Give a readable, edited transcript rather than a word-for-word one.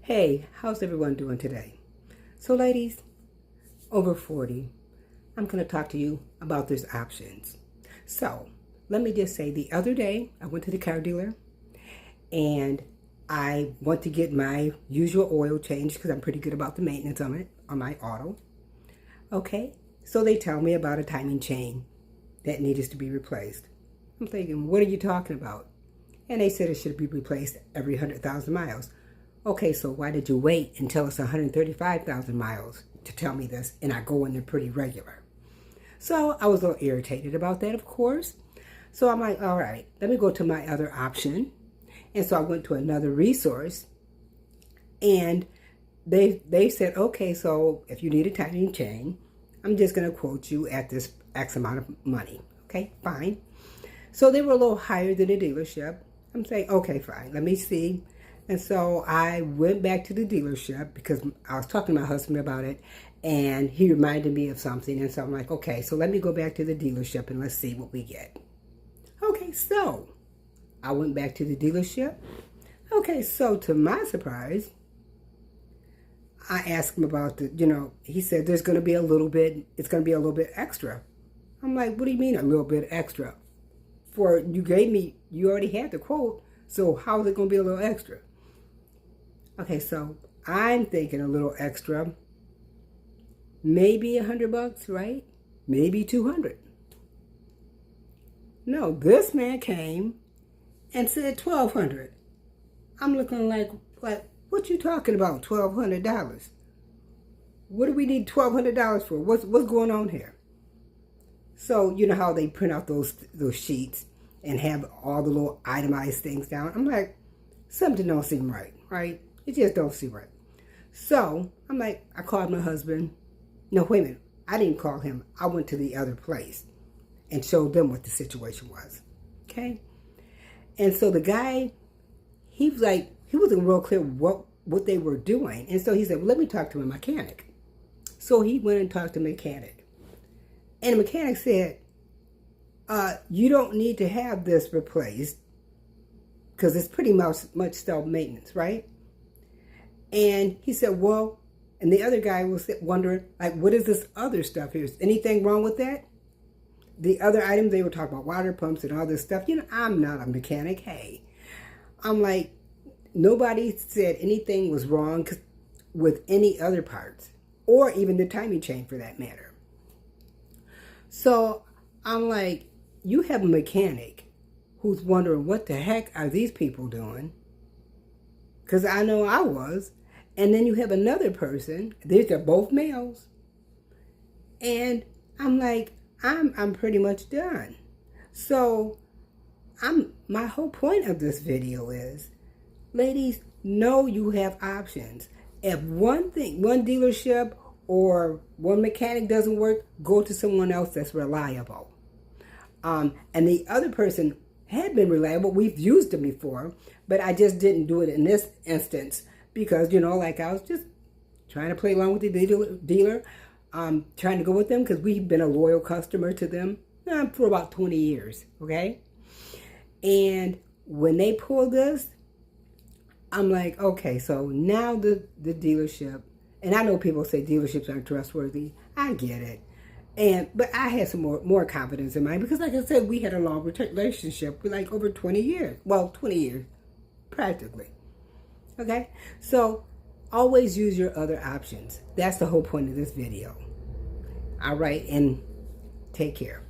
Hey, how's everyone doing today? So ladies, over 40, I'm going to talk to you about these options. So let me just say the other day I went to the car dealer and I want to get my usual oil change because I'm pretty good about the maintenance on it, on my auto. Okay, so they tell me about a timing chain that needs to be replaced. I'm thinking, what are you talking about? And they said it should be replaced every 100,000 miles. Okay, so why did you wait until it's 135,000 miles to tell me this? And I go in there pretty regular. So I was a little irritated about that, of course. So I'm like, all right, let me go to my other option. And so I went to another resource. And they said, okay, so if you need a timing chain, I'm just going to quote you at this X amount of money. Okay, fine. So they were a little higher than the dealership. I'm saying, okay, fine, let me see. And so I went back to the dealership because I was talking to my husband about it and he reminded me of something. And so I'm like, okay, so let me go back to the dealership and let's see what we get. Okay, so I went back to the dealership. Okay, so to my surprise, I asked him about he said there's going to be a little bit, it's going to be a little bit extra. I'm like, what do you mean a little bit extra? You already had the quote, so how is it going to be a little extra? Okay, so I'm thinking a little extra, maybe $100, right? Maybe 200. No, this man came and said 1,200. I'm looking like, what you talking about, $1,200? What do we need $1,200 for? What's going on here? So you know how they print out those sheets and have all the little itemized things down. I'm like, something don't seem right, right? It just don't seem right. So I'm like, I called my husband. No, wait a minute. I didn't call him. I went to the other place and showed them what the situation was. Okay? And so the guy, he wasn't real clear what they were doing. And so he said, well, let me talk to a mechanic. So he went and talked to a mechanic. And the mechanic said, you don't need to have this replaced because it's pretty much self-maintenance, right? And he said, well, and the other guy was wondering, like, what is this other stuff here? Is anything wrong with that? The other items, they were talking about water pumps and all this stuff. I'm not a mechanic. Hey, I'm like, nobody said anything was wrong with any other parts or even the timing chain for that matter. So I'm like, you have a mechanic who's wondering what the heck are these people doing? Because I know I was. And then you have another person. These are both males. And I'm like, I'm pretty much done. So my whole point of this video is, ladies, know you have options. If one dealership or one mechanic doesn't work, go to someone else that's reliable. And the other person had been reliable. We've used them before, but I just didn't do it in this instance because, like I was just trying to play along with the dealer, trying to go with them because we've been a loyal customer to them for about 20 years, okay? And when they pulled this, I'm like, okay, so now the dealership, and I know people say dealerships aren't trustworthy. I get it. But I had some more confidence in mine because, like I said, we had a long relationship for like over 20 years. Well, 20 years, practically. Okay? So, always use your other options. That's the whole point of this video. All right, and take care.